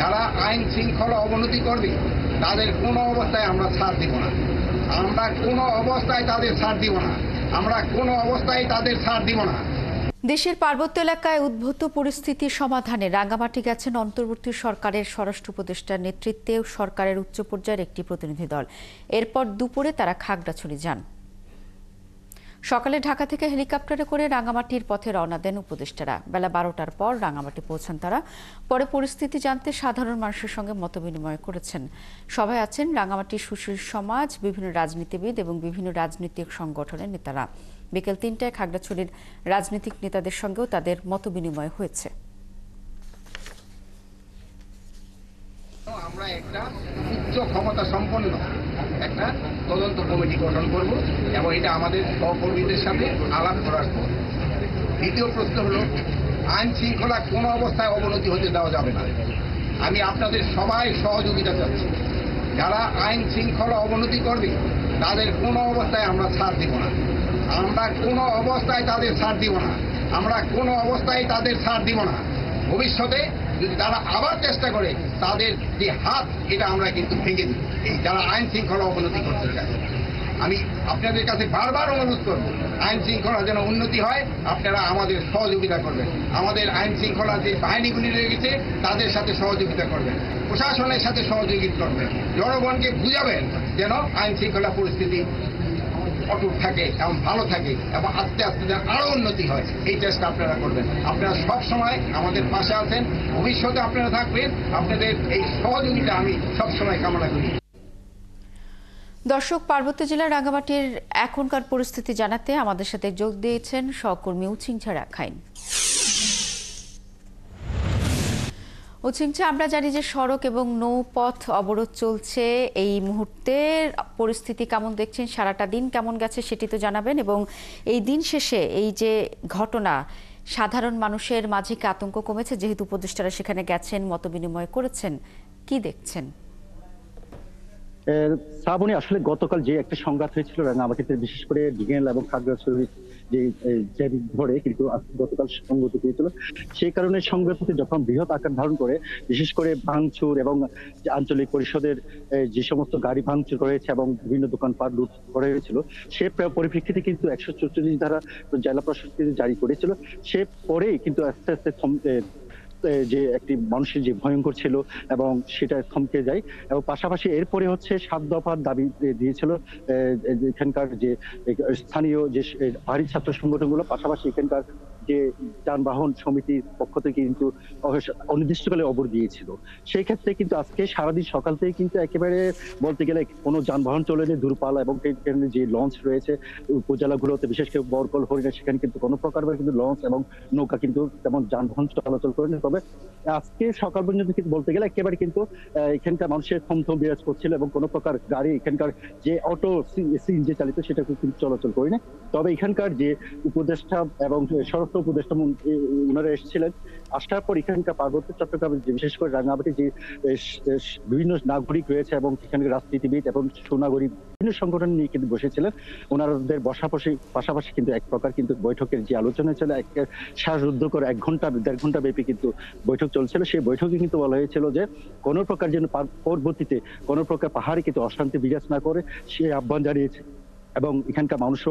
যারা আইন শৃঙ্খলা অবনতি করবে তাদের কোনো অবস্থায় আমরা ছাড় দিব না। আমরা কোনো অবস্থায় তাদের ছাড় দিব না। আমরা কোনো অবস্থায় তাদের ছাড় দিব না। দেশের পার্বত্য এলাকায় উদ্ভূত পরিস্থিতি সমাধানে রাঙ্গামাটি গেছেন অন্তর্বর্তী সরকারের স্বরাষ্ট্র উপদেষ্টার নেতৃত্বে সরকারের উচ্চ পর্যায়ের একটি প্রতিনিধি দল। এরপর দুপুরে তারা খাগড়াছড়ি যান। সকালে ঢাকা থেকে হেলিকপ্টারে করে রাঙ্গামাটির পথে রওনা দেন উপদেষ্টারা। বেলা 12টার পর রাঙ্গামাটি পৌঁছান তারা। পরে পরিস্থিতি জানতে সাধারণ মানুষের সঙ্গে মতবিনিময় করেছেন। সভায় আছেন রাঙ্গামাটির সুশীল সমাজ, বিভিন্ন রাজনীতিবিদ এবং বিভিন্ন রাজনৈতিক সংগঠনের নেতারা। বিকেল 3টায় খাগড়াছড়ির রাজনৈতিক নেতাদের সঙ্গেও তাদের মতবিনিময় হয়েছে। আমরা একটা উচ্চ ক্ষমতা সম্পন্ন একটা তদন্ত কমিটি গঠন করব এবং এটা আমাদের সহকর্মীদের সাথে আলাপ করার পর। দ্বিতীয় প্রশ্ন হলো, আইন শৃঙ্খলা কোনো অবস্থায় অবনতি হতে দেওয়া যাবে না। আমি আপনাদের সবাই সহযোগিতা চাচ্ছি। যারা আইন শৃঙ্খলা অবনতি করবে তাদের কোনো অবস্থায় আমরা ছাড় দিব না। আমরা কোনো অবস্থায় তাদের ছাড় দিব না। আমরা কোনো অবস্থায় তাদের ছাড় দিব না। ভবিষ্যতে যদি তারা আবার চেষ্টা করে তাদের যে হাত, এটা আমরা কিন্তু ভেঙে দিই। এই যারা আইন শৃঙ্খলা অবনতি করতে চায়, আমি আপনাদের কাছে বারবার অনুরোধ করব, আইন শৃঙ্খলা যেন উন্নতি হয়, আপনারা আমাদের সহযোগিতা করবেন। আমাদের আইন শৃঙ্খলা যে বাহিনীগুলি রয়েছে তাদের সাথে সহযোগিতা করবেন, প্রশাসনের সাথে সহযোগিতা করবেন, জনগণকে বুঝাবেন যেন আইন শৃঙ্খলা পরিস্থিতি অটুট থাকে এবং ভালো থাকে এবং আস্তে আস্তে যেন আরো উন্নতি হয়, এই চেষ্টা আপনারা করবেন। আপনারা সব সময় আমাদের পাশে আছেন, ভবিষ্যতে আপনারা থাকবেন। আপনাদের এই সহযোগিতা আমি সবসময় কামনা করি। দর্শক, পার্বত্য জেলার রাঙ্গামাটির এখনকার পরিস্থিতি জানাতে আমাদের সাথে যোগ দিয়েছেন সহকর্মী উচিংছা রাখাইন। উচিংছা, আমরা জানি যে সড়ক এবং নৌপথ অবরোধ চলছে এই মুহূর্তে। পরিস্থিতি কেমন দেখছেন, সারাটা দিন কেমন গেছে সেটি তো জানাবেন, এবং এই দিন শেষে এই যে ঘটনা, সাধারণ মানুষের মাঝে কি আতঙ্ক কমেছে? যেহেতু উপদেষ্টারা সেখানে গেছেন, মতবিনিময় করেছেন, কি দেখছেন? শ্রাবণী, আসলে গতকাল যে একটা সংঘাত হয়েছিল রাঙ্গামাটিতে, বিশেষ করে ডিগেল এবং খাগড়াছড়ি যে ধরে কিন্তু গতকাল সংঘাত হয়েছিল, সেই কারণে সংঘাতটি যখন বৃহৎ আকার ধারণ করে, বিশেষ করে ভাঙচুর এবং আঞ্চলিক পরিষদের যে সমস্ত গাড়ি ভাঙচুর করেছে এবং বিভিন্ন দোকানপাট লুট করা হয়েছিল, সে পরিপ্রেক্ষিতে কিন্তু 144 ধারা জেলা প্রশাসন জারি করেছিল। সে পরেই কিন্তু আস্তে আস্তে যে একটি মানুষের যে ভয়ঙ্কর ছিল এবং সেটা থমকে যায়। এবং পাশাপাশি এরপরে হচ্ছে 7 দফার দাবি দিয়েছিল এখানকার যে স্থানীয় যে ভারী ছাত্র সংগঠনগুলো, পাশাপাশি এখানকার যে যানবাহন সমিতির পক্ষ থেকে কিন্তু অনির্দিষ্টকালে অবরোধ দিয়েছিল। সেই ক্ষেত্রে কিন্তু আজকে সারাদিন সকাল থেকে কিন্তু একেবারে বলতে গেলে কোনো যানবাহন চলেনি। দূরপাল্লা এবং যে লঞ্চ রয়েছে উপজেলাগুলোতে, বিশেষ করে বরকল, হরিণা, সেখানে কিন্তু কোনো প্রকার কিন্তু লঞ্চ এবং নৌকা কিন্তু তেমন যানবাহন চলাচল করেনি। তবে আজকে সকাল পর্যন্ত কিন্তু বলতে গেলে একেবারে কিন্তু এখানকার মানুষের থমথম বিরাজ করছিল এবং কোনো প্রকার গাড়ি, এখানকার যে অটো সিএনজি চালিত, সেটা কিন্তু চলাচল করেনি। তবে এখানকার যে উপদেষ্টা এবং স্বরাষ্ট্র উপদেষ্টা ওনারা এসেছিলেন, আসার পর এখানকার পার্বত্য চট্টগ্রামের যে বিশেষ করে রাঙ্গামাটি যে বিভিন্ন নাগরিক রয়েছে এবং এখানকার রাজনীতিবিদ এবং সুনাগরিক বিভিন্ন সংগঠন নিয়ে কিন্তু বসেছিলেন। ওনাদের পাশাপাশি কিন্তু এক প্রকার কিন্তু বৈঠকের যে আলোচনা ছিল, এক শ্বাসরুদ্ধ করে 1-1.5 ঘন্টা ব্যাপী কিন্তু বৈঠক চলছিল। সেই বৈঠকে কিন্তু বলা হয়েছিল যে কোনো প্রকার যেন পরবর্তীতে কোনো প্রকার পাহাড়ে কিন্তু অশান্তি বিরাজ না করে, সে আহ্বান জানিয়েছে। এবং এখানকার মানুষ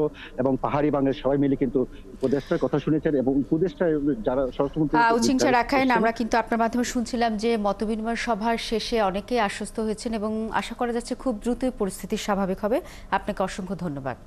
এবং পাহাড়ি বাঙালি সবাই মিলে কিন্তু উপদেষ্টার কথা শুনেছেন এবং উপদেষ্টা যারা স্বরাষ্ট্রমন্ত্রী উচিংছা রাখাইন, আমরা কিন্তু আপনার মাধ্যমে শুনছিলাম যে মতবিনিময় সভার শেষে অনেকেই আশ্বস্ত হয়েছেন এবং আশা করা যাচ্ছে খুব দ্রুতই পরিস্থিতি স্বাভাবিক হবে। আপনাকে অসংখ্য ধন্যবাদ।